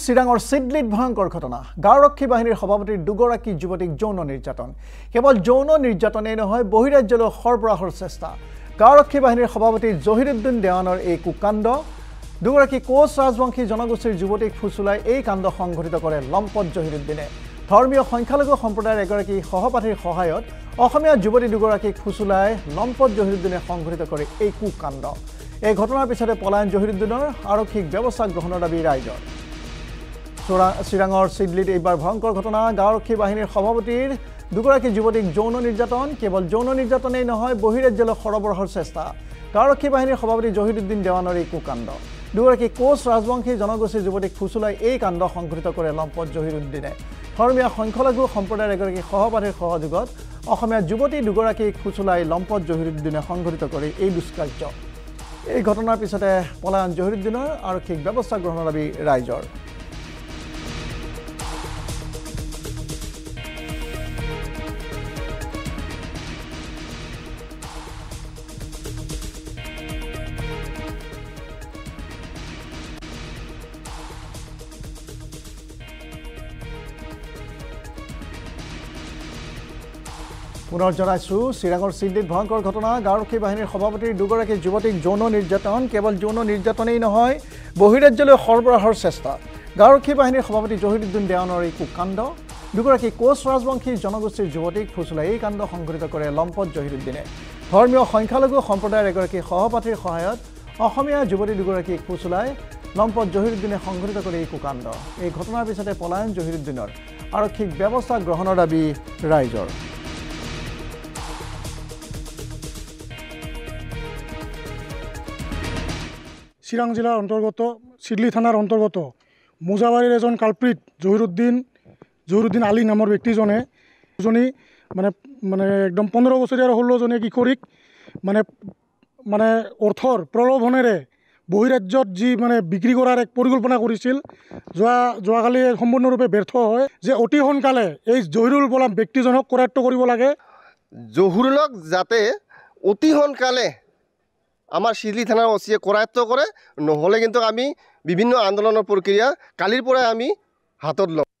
চিৰাঙৰ চিডলিত ভয়ংকৰ ঘটনা গাঁওৰক্ষী বাহিনীৰ সভাপতিৰ দুগৰাকী যুৱতীক যৌন নিৰ্যাতন কেৱল যৌন নিৰ্যাতনেই নহয় বহিৰাজ্যলৈ সৰবৰাহৰ চেষ্টা গাঁওৰক্ষী বাহিনীৰ সভাপতি জহিৰুদ্দিন দেৱানৰ এই কুকাণ্ড দুগৰাকী কোচ ৰাজবংশী জনগোষ্ঠীৰ যুৱতীক ফুচুলাই এই কাণ্ড সংঘটিত কৰে লম্পট জহিৰুদ্দিনে ধৰ্মীয় সংখ্যালঘু সম্প্ৰদায়ৰ এগৰাকী সহপাঠীৰ সহায়ত অসমীয়া যুৱতী দুগৰাকীক ফুচুলাই লম্পট জহিৰুদ্দিনে সংঘটিত কৰে এই কুকাণ্ড এই ঘটনাৰ পিছতে পলায়ন জহিৰুদ্দিনৰ আৰক্ষীক ব্যৱস্থা গ্ৰহণৰ দাবী ৰাইজৰ চিৰাঙৰ চিডলিত এইবাৰ ভয়ংকৰ ঘটনা গাঁওৰক্ষী বাহিনীৰ সভাপতিৰ দুগৰাকী যুৱতীক যৌন নিৰ্যাতন কেৱল যৌন নিৰ্যাতনেই নহয় বহিৰাজ্যলৈ সৰবৰাহৰ চেষ্টা গাঁওৰক্ষী বাহিনীৰ সভাপতি জহিৰুদ্দিন দেৱানৰ এই কুকাণ্ড দুগৰাকী কোচ ৰাজবংশী জনগোষ্ঠীৰ যুৱতীক ফুচুলাই এই কাণ্ড সংঘটিত কৰে লম্পট জহিৰুদ্দিনে ধৰ্মীয় সংখ্যালঘু সম্প্ৰদায়ৰ এগৰাকী সহপাঠীৰ সহযোগত অসমীয়া যুৱতী দুগৰাকীক ফুচুলাই লম্পট জহিৰুদ্দিনে সংঘটিত কৰে এই দুষ্কাৰ্য এই ঘটনাৰ পিছতে পলায়ন জহিৰুদ্দিনৰ আৰক্ষীক ব্যৱস্থা গ্ৰহণৰ দাবী ৰাইজৰ পুনৰ জনাইছোঁ চিৰাঙৰ চিডলিত ভয়ংকৰ ঘটনা গাঁওৰক্ষী বাহিনীৰ সভাপতিৰ দুগৰাকী যুৱতীক যৌন নিৰ্যাতন কেৱল যৌন নিৰ্যাতনেই নহয় বহিৰাজ্যলৈ সৰবৰাহৰ চেষ্টা গাঁওৰক্ষী বাহিনীৰ সভাপতি জহিৰুদ্দিন দেৱানৰ এই কুকাণ্ড দুগৰাকী কোচ ৰাজবংশী জনগোষ্ঠীৰ যুৱতীক ফুচুলাই এই কাণ্ড সংঘটিত কৰে লম্পট জহিৰুদ্দিনে ধৰ্মীয় সংখ্যালঘু সম্প্ৰদায়ৰ এগৰাকী সহপাঠীৰ সহায়ত অসমীয়া যুৱতী দুগৰাকীক ফুচুলাই লম্পট জহিৰুদ্দিনে সংঘটিত কৰে এই কুকাণ্ড এই ঘটনাৰ পিছতে পলায়ন জহিৰুদ্দিনৰ আৰক্ষীক ব্যৱস্থা গ্ৰহণৰ দাবী ৰাইজৰ চিৰাং জিলাৰ অন্তৰ্গত চিডলি থানাৰ অন্তৰ্গত মোজাবাৰীৰ এজন কালপ্ৰিট জহিৰুদ্দিন আলী নামৰ ব্যক্তিজনে দুজনী মানে একদম 15 বছৰীয়া আৰু 16জনীয়া কিশোৰীক মানে অৰ্থৰ প্ৰলোভনেৰে বহিৰাজ্যত যি বিক্ৰী কৰাৰ এক পৰিকল্পনা কৰিছিল যোৱাকালি সম্পূৰ্ণৰূপে ব্যৰ্থ হয় যে অতি সোনকালে এই জহিৰুল বোলা ব্যক্তিজনক কৰায়ত্ব কৰিব লাগে জহিৰুলক যাতে অতি সোনকালে আমাৰ চিডলি থানাৰ অচিয়ে কৰায়ত্ব কৰে নহ'লে কিন্তু আমি বিভিন্ন আন্দোলনৰ প্ৰক্ৰিয়া কালিৰ পৰাই আমি হাতত ল'ম।